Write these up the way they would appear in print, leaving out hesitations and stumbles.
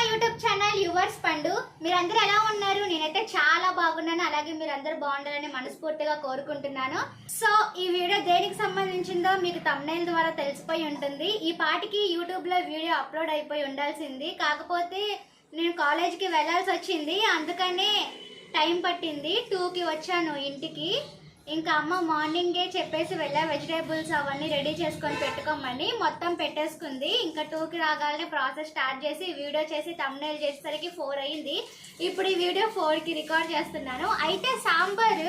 My YouTube channel yours పండు. మీరందరూ ఎలా ఉన్నారు? నేనైతే చాలా బాగున్నాను. అలాగే మీరందరూ బాగుండాలని మనస్ఫూర్తిగా కోరుకుంటున్నాను. సో ఈ వీడియో దేనికి సంబంధించిందో మీకు థంబ్నెయిల్ ద్వారా తెలిసిపోయి ఉంటుంది. ఈ పాటికి యూట్యూబ్ లో వీడియో అప్లోడ్ అయిపోయి ఉండాల్సింది, కాకపోతే నేను కాలేజీకి వెళ్ళాల్సి వచ్చింది, అందుకనే టైం పట్టింది. 2కి వచ్చాను ఇంటికి. ఇంకా అమ్మ మార్నింగే చెప్పేసి వెళ్ళా వెజిటేబుల్స్ అవన్నీ రెడీ చేసుకొని పెట్టుకోమని. మొత్తం పెట్టేసుకుంది. ఇంకా 2కి రాగానే ప్రాసెస్ స్టార్ట్ చేసి వీడియో చేసి థంబ్నెయిల్ చేసేసరికి 4 అయింది. ఇప్పుడు ఈ వీడియో 4కి రికార్డ్ చేస్తున్నాను. అయితే సాంబార్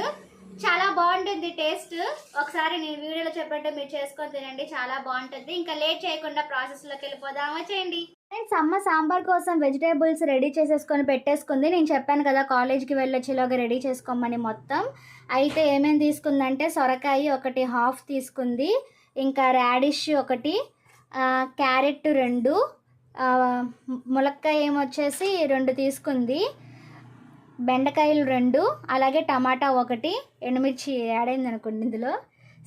చాలా బాగుంటుంది టేస్ట్. ఒకసారి నేను వీడియోలో చెప్పినట్టు మీరు చేసుకొని తినండి, చాలా బాగుంటుంది. ఇంకా లేట్ చేయకుండా ప్రాసెస్లోకి వెళ్ళిపోదామా, చేయండి. ఫ్రెండ్స్, అమ్మ సాంబార్ కోసం వెజిటేబుల్స్ రెడీ చేసేసుకొని పెట్టేసుకుంది. నేను చెప్పాను కదా కాలేజ్కి వెళ్ళొచ్చేలాగా రెడీ చేసుకోమని మొత్తం. అయితే ఏమేమి తీసుకుందంటే సొరకాయ ఒకటి హాఫ్ తీసుకుంది, ఇంకా రాడిష్ ఒకటి, క్యారెట్ 2, ములక్కాయ ఏమొచ్చేసి 2 తీసుకుంది, బెండకాయలు 2, అలాగే టమాటా 1, ఎండుమిర్చి యాడ్ అయింది అనుకోండి ఇందులో.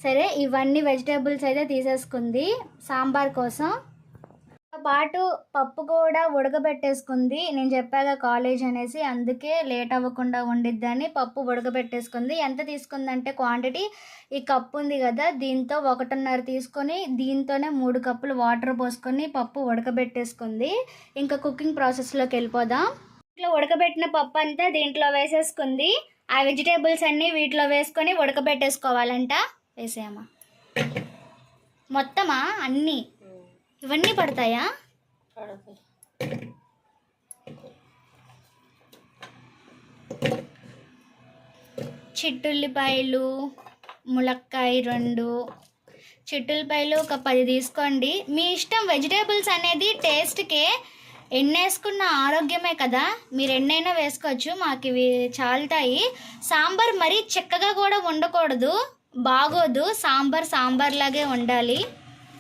సరే, ఇవన్నీ వెజిటేబుల్స్ అయితే తీసేసుకుంది సాంబార్ కోసం. పాటు పప్పు కూడా ఉడకబెట్టేసుకుంది. నేను చెప్పాక కాలేజ్ అనేసి, అందుకే లేట్ అవ్వకుండా ఉండిద్దని పప్పు ఉడకబెట్టేసుకుంది. ఎంత తీసుకుందంటే క్వాంటిటీ, ఈ కప్పు ఉంది కదా దీంతో 1.5 తీసుకొని దీంతోనే 3 కప్పులు వాటర్ పోసుకొని పప్పు ఉడకబెట్టేసుకుంది. ఇంకా కుకింగ్ ప్రాసెస్లోకి వెళ్ళిపోదాం. ఇట్లా ఉడకబెట్టిన పప్పు అంతా దీంట్లో వేసేసుకుంది. ఆ వెజిటేబుల్స్ అన్నీ వీటిలో వేసుకొని ఉడకబెట్టేసుకోవాలంట. వేసేయమ్మా. మొత్తమా అన్నీ ఇవన్నీ పడతాయా? చిట్టుల్లిపాయలు, ములక్కాయ 2, చిట్టుల్లిపాయలు ఒక 10 తీసుకోండి. మీ ఇష్టం. వెజిటేబుల్స్ అనేది టేస్ట్కే, ఎన్ని వేసుకున్న ఆరోగ్యమే కదా, మీరు ఎన్నైనా వేసుకోవచ్చు. మాకు ఇవి చాలుతాయి. సాంబార్ మరీ చిక్కగా కూడా ఉండకూడదు, బాగోదు. సాంబార్ లాగే ఉండాలి.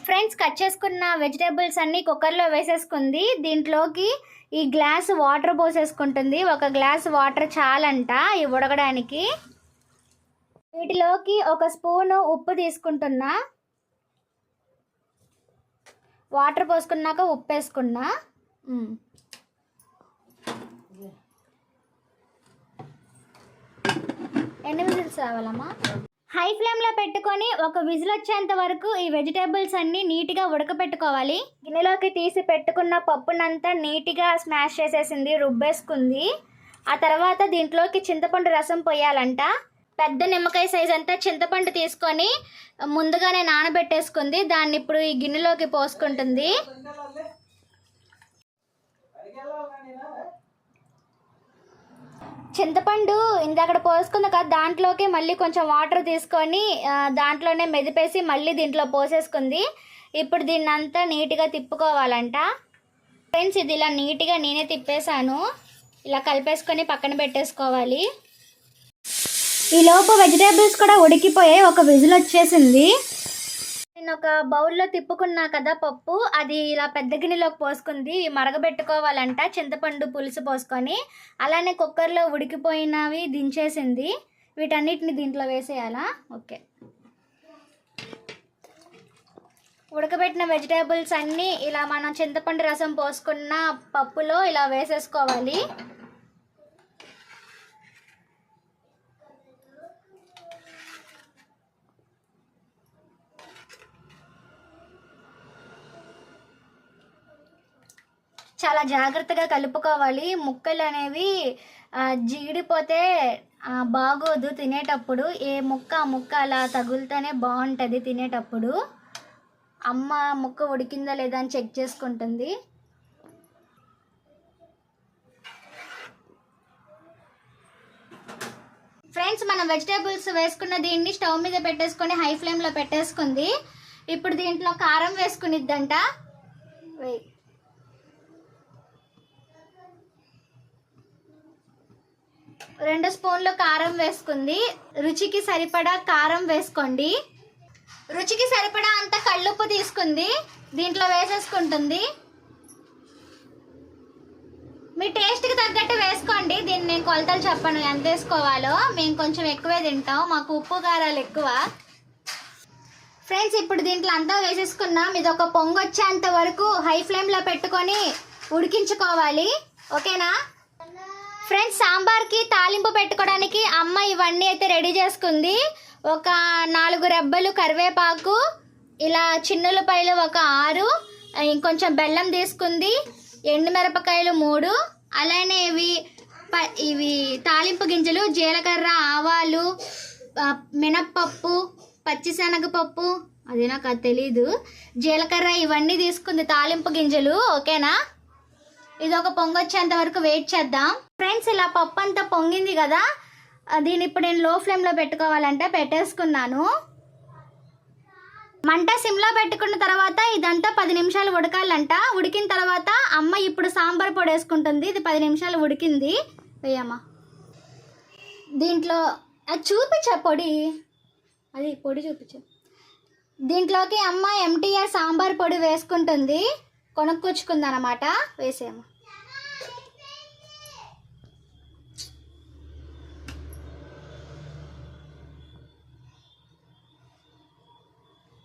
ఫ్రెండ్స్, కట్ చేసుకున్న వెజిటేబుల్స్ అన్నీ కుక్కర్లో వేసేసుకుంది. దీంట్లోకి ఈ గ్లాస్ వాటర్ పోసేసుకుంటుంది. 1 గ్లాస్ వాటర్ చాలంట ఇవి ఉడకడానికి. వీటిలోకి 1 స్పూను ఉప్పు తీసుకుంటున్నా. వాటర్ పోసుకున్నాక ఉప్పు వేసుకున్నా. ఎన్ని విజిల్స్ రావాలమ్మా? హై ఫ్లేమ్లో పెట్టుకొని 1 విజిల్ వచ్చేంత వరకు ఈ వెజిటేబుల్స్ అన్నీ నీట్గా ఉడకపెట్టుకోవాలి. గిన్నెలోకి తీసి పెట్టుకున్న పప్పునంతా నీట్గా స్మాష్ చేసేసింది, రుబ్బేసుకుంది. ఆ తర్వాత దీంట్లోకి చింతపండు రసం పోయాలంట. పెద్ద నిమ్మకాయ సైజ్ అంతా చింతపండు తీసుకొని ముందుగానే నానబెట్టేసుకుంది. దాన్ని ఇప్పుడు ఈ గిన్నెలోకి పోసుకుంటుంది. చింతపండు ఇందాక పోసుకుంది కదా, దాంట్లోకి మళ్ళీ కొంచెం వాటర్ తీసుకొని దాంట్లోనే మెదిపేసి మళ్ళీ దీంట్లో పోసేసుకుంది. ఇప్పుడు దీన్ని అంతా నీట్గా తిప్పుకోవాలంట. ఫ్రెండ్స్, ఇది ఇలా నీట్గా నేనే తిప్పేశాను. ఇలా కలిపేసుకొని పక్కన పెట్టేసుకోవాలి. ఈలోపు వెజిటేబుల్స్ కూడా ఉడికిపోయాయి. 1 విజిల్ వచ్చేసింది. నేను ఒక బౌల్లో తిప్పుకున్నా కదా పప్పు, అది ఇలా పెద్ద గిన్నెలోకి పోసుకుంది. మరగబెట్టుకోవాలంట చింతపండు పులుసు పోసుకొని. అలానే కుక్కర్లో ఉడికిపోయినవి దించేసింది. వీటన్నిటిని దీంట్లో వేసేయాలా? ఓకే. ఉడకబెట్టిన వెజిటేబుల్స్ అన్నీ ఇలా మనం చింతపండు రసం పోసుకున్న పప్పులో ఇలా వేసేసుకోవాలి. చాలా జాగ్రత్తగా కలుపుకోవాలి. ముక్కలు అనేవి జీడిపోతే బాగోదు తినేటప్పుడు. ఏ ముక్క ఆ ముక్క అలా తగులుతూనే బాగుంటుంది తినేటప్పుడు. అమ్మ ముక్క ఉడికిందా లేదా అని చెక్ చేసుకుంటుంది. ఫ్రెండ్స్, మనం వెజిటేబుల్స్ వేసుకున్న దీన్ని స్టవ్ మీద పెట్టేసుకొని హై ఫ్లేమ్లో పెట్టేసుకుంది. ఇప్పుడు దీంట్లో కారం వేసుకునిద్దంట. 2 స్పూన్లు కారం వేసుకుంది. రుచికి సరిపడా కారం వేసుకోండి. రుచికి సరిపడా అంత కళ్ళుప్పు తీసుకుంది, దీంట్లో వేసేసుకుంటుంది. మీ టేస్ట్కి తగ్గట్టు వేసుకోండి. దీన్ని నేను కొలతలు చెప్పను ఎంత వేసుకోవాలో. మేము కొంచెం ఎక్కువే తింటాం, మాకు ఉప్పు కారాలు ఎక్కువ. ఫ్రెండ్స్, ఇప్పుడు దీంట్లో అంతా వేసేసుకున్నాం. ఇది ఒక పొంగు వచ్చేంత వరకు హై ఫ్లేమ్లో పెట్టుకొని ఉడికించుకోవాలి. ఓకేనా ఫ్రెండ్స్, సాంబార్కి తాలింపు పెట్టుకోవడానికి అమ్మ ఇవన్నీ అయితే రెడీ చేసుకుంది. ఒక 4 రెబ్బలు కరివేపాకు, ఇలా చిన్నులపాయలు ఒక 6, ఇంకొంచెం బెల్లం తీసుకుంది, ఎండుమిరపకాయలు 3, అలానే ఇవి తాలింపు గింజలు జీలకర్ర, ఆవాలు, మినప్పప్పు, పచ్చిశనగపప్పు, అది నాకు అది తెలీదు, జీలకర్ర ఇవన్నీ తీసుకుంది తాలింపు గింజలు. ఓకేనా, ఇది ఒక పొంగొచ్చేంత వరకు వెయిట్ చేద్దాం. ఫ్రెండ్స్, ఇలా పప్పు అంతా పొంగింది కదా, దీన్ని ఇప్పుడు నేను లో ఫ్లేమ్లో పెట్టుకోవాలంటే పెట్టేసుకున్నాను. మంట సిమ్లో పెట్టుకున్న తర్వాత ఇదంతా 10 నిమిషాలు ఉడకాలంట. ఉడికిన తర్వాత అమ్మ ఇప్పుడు సాంబార్ పొడి వేసుకుంటుంది. ఇది 10 నిమిషాలు ఉడికింది. వేయమ్మా దీంట్లో, అది చూపించా పొడి, అది పొడి చూపించు. దీంట్లోకి అమ్మ ఎంటీఆర్ సాంబార్ పొడి వేసుకుంటుంది, కొనుక్కొచ్చుకుందనమాట. వేసేయమ్మా.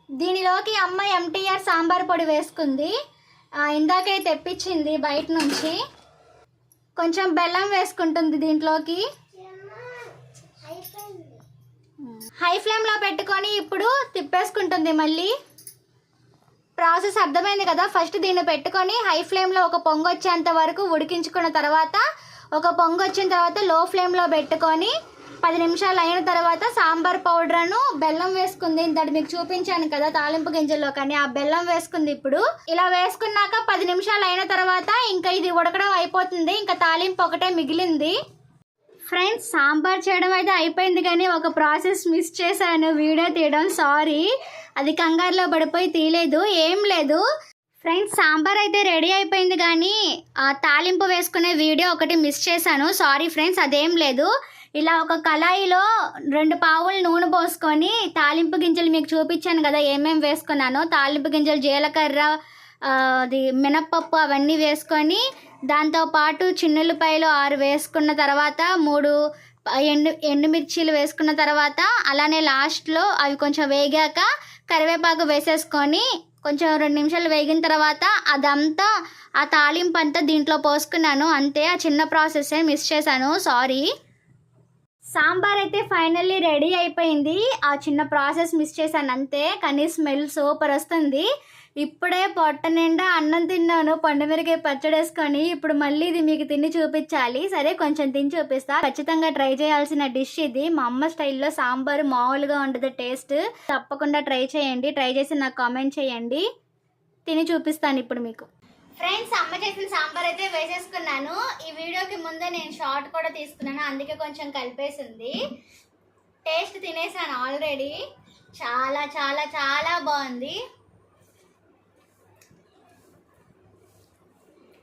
దీనిలోకి అమ్మ ఎంటీఆర్ సాంబార్ పొడి వేసుకుంది. ఇందాకే తెప్పించింది బయట నుంచి. కొంచెం బెల్లం వేసుకుంటుంది దీంట్లోకి. హై ఫ్లేమ్లో పెట్టుకొని ఇప్పుడు తిప్పేసుకుంటుంది. మళ్ళీ ప్రాసెస్ అర్థమైంది కదా. ఫస్ట్ దీన్ని పెట్టుకొని హై ఫ్లేమ్లో ఒక పొంగు వచ్చేంత వరకు ఉడికించుకున్న తర్వాత, ఒక పొంగు వచ్చిన తర్వాత లో ఫ్లేమ్లో పెట్టుకొని 10 నిమిషాలు అయిన తర్వాత సాంబార్ పౌడర్ను బెల్లం వేసుకుంది. ఇంతటి మీకు చూపించాను కదా తాలింపు గింజల్లో, కానీ ఆ బెల్లం వేసుకుంది. ఇప్పుడు ఇలా వేసుకున్నాక 10 నిమిషాలు అయిన తర్వాత ఇంకా ఇది ఉడకడం అయిపోతుంది. ఇంకా తాలింపు ఒకటే మిగిలింది. ఫ్రెండ్స్, సాంబార్ చేయడం అయితే అయిపోయింది, కానీ ఒక ప్రాసెస్ మిస్ చేశాను వీడియో తీయడం. సారీ, అది కంగారులో పడిపోయి తీయలేదు. ఏం లేదు ఫ్రెండ్స్, సాంబార్ అయితే రెడీ అయిపోయింది, కానీ ఆ తాలింపు వేసుకునే వీడియో ఒకటి మిస్ చేశాను. సారీ ఫ్రెండ్స్, అదేం లేదు. ఇలా ఒక కళాయిలో 2 పావులు నూనె పోసుకొని తాలింపు గింజలు మీకు చూపించాను కదా ఏమేమి వేసుకున్నానో, తాలింపు గింజలు, జీలకర్ర, అది మినప్పప్పు అవన్నీ వేసుకొని, దాంతోపాటు చిన్నులపాయలు 6 వేసుకున్న తర్వాత 3 ఎండుమిర్చీలు వేసుకున్న తర్వాత, అలానే లాస్ట్లో అవి కొంచెం వేగాక కరివేపాకు వేసేసుకొని కొంచెం 2 నిమిషాలు వేగిన తర్వాత అదంతా ఆ తాలింపు అంతా దీంట్లో పోసుకున్నాను. అంతే, ఆ చిన్న ప్రాసెస్సే మిస్ చేశాను, సారీ. సాంబార్ అయితే ఫైనల్లీ రెడీ అయిపోయింది. ఆ చిన్న ప్రాసెస్ మిస్ చేశాను అంతే, కానీ స్మెల్ సూపర్ వస్తుంది. ఇప్పుడే పొట్ట నిండా అన్నం తిన్నాను పండుమిరకాయ పచ్చడి వేసుకొని. ఇప్పుడు మళ్ళీ ఇది మీకు తిని చూపించాలి. సరే, కొంచెం తిని చూపిస్తా. ఖచ్చితంగా ట్రై చేయాల్సిన డిష్ ఇది. మా అమ్మ స్టైల్లో సాంబార్ మామూలుగా ఉంటుంది టేస్ట్. తప్పకుండా ట్రై చేయండి. ట్రై చేసి నాకు కామెంట్ చేయండి. తిని చూపిస్తాను ఇప్పుడు మీకు. ఫ్రెండ్స్, అమ్మ చేసిన సాంబార్ అయితే వేసేసుకున్నాను. ఈ వీడియోకి ముందే నేను షార్ట్ కూడా తీసుకున్నాను, అందుకే కొంచెం కలిపేసింది. టేస్ట్ తినేసాను ఆల్రెడీ. చాలా చాలా చాలా బాగుంది.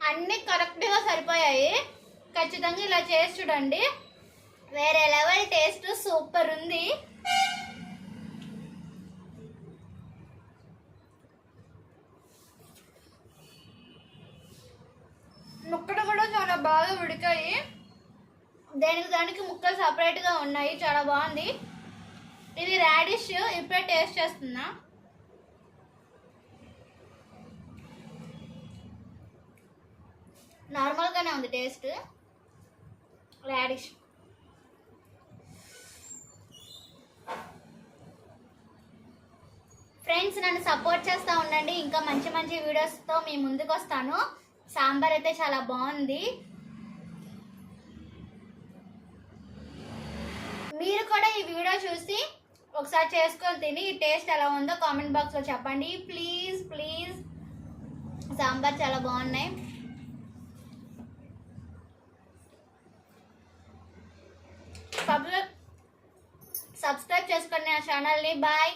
అన్నీ కరెక్ట్గా సరిపోయాయి. ఖచ్చితంగా ఇలా చేసి చూడండి, వేరే లెవెల్ టేస్ట్, సూపర్ ఉంది. ముక్కలు కూడా చాలా బాగా ఉడికాయి. దానికి ముక్కలు సపరేట్గా ఉన్నాయి. చాలా బాగుంది. ఇది రాడిష్, ఇప్పుడే టేస్ట్ చేస్తున్నా. నార్మల్గానే ఉంది టేస్ట్. రాడిష్ ఫ్రెండ్స్, నన్ను సపోర్ట్ చేస్తూ ఉండండి. ఇంకా మంచి మంచి వీడియోస్తో మీ ముందుకు వస్తాను. సాంబార్ అయితే చాలా బాగుంది. మీరు కూడా ఈ వీడియో చూసి ఒకసారి చేసుకొని తిని ఈ టేస్ట్ ఎలా ఉందో కామెంట్ బాక్స్లో చెప్పండి ప్లీజ్ ప్లీజ్. సాంబార్ చాలా బాగున్నాయి. సబ్స్క్రైబ్ చేసుకోండి నా ఛానల్ని. బాయ్.